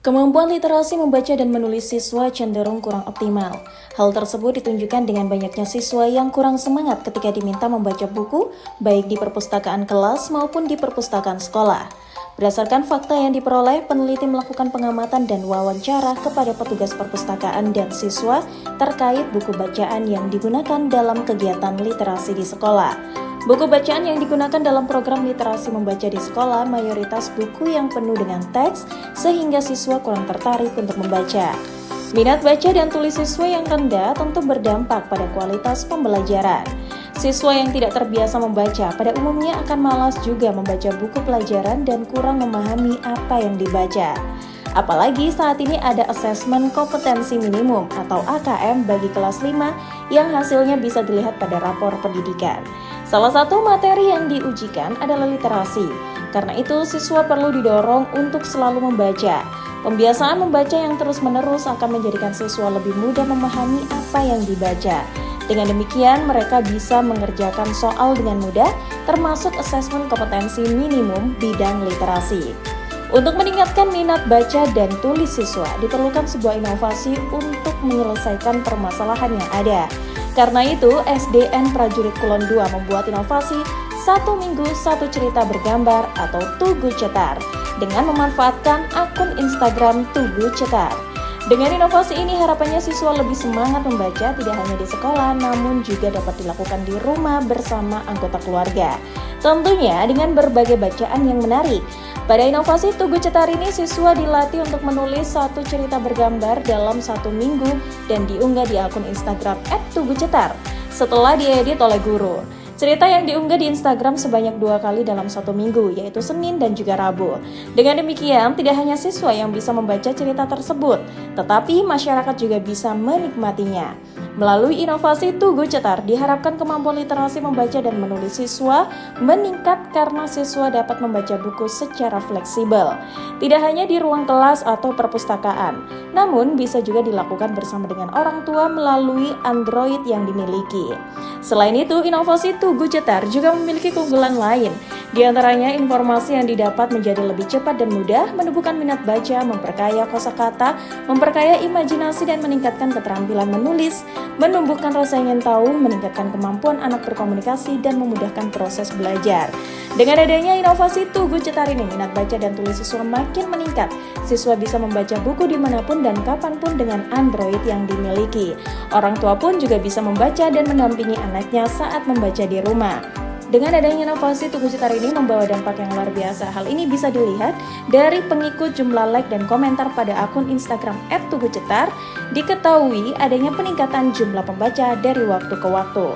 Kemampuan literasi membaca dan menulis siswa cenderung kurang optimal. Hal tersebut ditunjukkan dengan banyaknya siswa yang kurang semangat ketika diminta membaca buku, baik di perpustakaan kelas maupun di perpustakaan sekolah. Berdasarkan fakta yang diperoleh, peneliti melakukan pengamatan dan wawancara kepada petugas perpustakaan dan siswa terkait buku bacaan yang digunakan dalam kegiatan literasi di sekolah. Buku bacaan yang digunakan dalam program literasi membaca di sekolah mayoritas buku yang penuh dengan teks sehingga siswa kurang tertarik untuk membaca. Minat baca dan tulis siswa yang rendah tentu berdampak pada kualitas pembelajaran. Siswa yang tidak terbiasa membaca pada umumnya akan malas juga membaca buku pelajaran dan kurang memahami apa yang dibaca. Apalagi saat ini ada asesmen kompetensi minimum atau AKM bagi kelas 5 yang hasilnya bisa dilihat pada rapor pendidikan. Salah satu materi yang diujikan adalah literasi. Karena itu, siswa perlu didorong untuk selalu membaca. Pembiasaan membaca yang terus-menerus akan menjadikan siswa lebih mudah memahami apa yang dibaca. Dengan demikian, mereka bisa mengerjakan soal dengan mudah, termasuk asesmen kompetensi minimum bidang literasi. Untuk meningkatkan minat baca dan tulis siswa, diperlukan sebuah inovasi untuk menyelesaikan permasalahan yang ada. Karena itu, SDN Prajurit Kulon II membuat inovasi 1 minggu 1 cerita bergambar atau Tugu Cetar dengan memanfaatkan akun Instagram Tugu Cetar. Dengan inovasi ini harapannya siswa lebih semangat membaca tidak hanya di sekolah namun juga dapat dilakukan di rumah bersama anggota keluarga. Tentunya dengan berbagai bacaan yang menarik. Pada inovasi Tugu Cetar ini siswa dilatih untuk menulis 1 cerita bergambar dalam 1 minggu dan diunggah di akun Instagram @tugucetar setelah diedit oleh guru. Cerita yang diunggah di Instagram sebanyak 2 kali dalam 1 minggu, yaitu Senin dan juga Rabu. Dengan demikian, tidak hanya siswa yang bisa membaca cerita tersebut, tetapi masyarakat juga bisa menikmatinya. Melalui inovasi Tugu Cetar, diharapkan kemampuan literasi membaca dan menulis siswa meningkat karena siswa dapat membaca buku secara fleksibel. Tidak hanya di ruang kelas atau perpustakaan, namun bisa juga dilakukan bersama dengan orang tua melalui Android yang dimiliki. Selain itu, inovasi Tugu Cetar juga memiliki keunggulan lain. Di antaranya, informasi yang didapat menjadi lebih cepat dan mudah, menumbuhkan minat baca, memperkaya kosakata, memperkaya imajinasi dan meningkatkan keterampilan menulis, menumbuhkan rasa ingin tahu, meningkatkan kemampuan anak berkomunikasi, dan memudahkan proses belajar. Dengan adanya inovasi Tugu Cetar ini, minat baca dan tulis siswa makin meningkat. Siswa bisa membaca buku dimanapun dan kapanpun dengan Android yang dimiliki. Orang tua pun juga bisa membaca dan mendampingi anaknya saat membaca di rumah. Dengan adanya inovasi Tugu Cetar ini membawa dampak yang luar biasa. Hal ini bisa dilihat dari pengikut jumlah like dan komentar pada akun Instagram @tugucetar. Diketahui adanya peningkatan jumlah pembaca dari waktu ke waktu.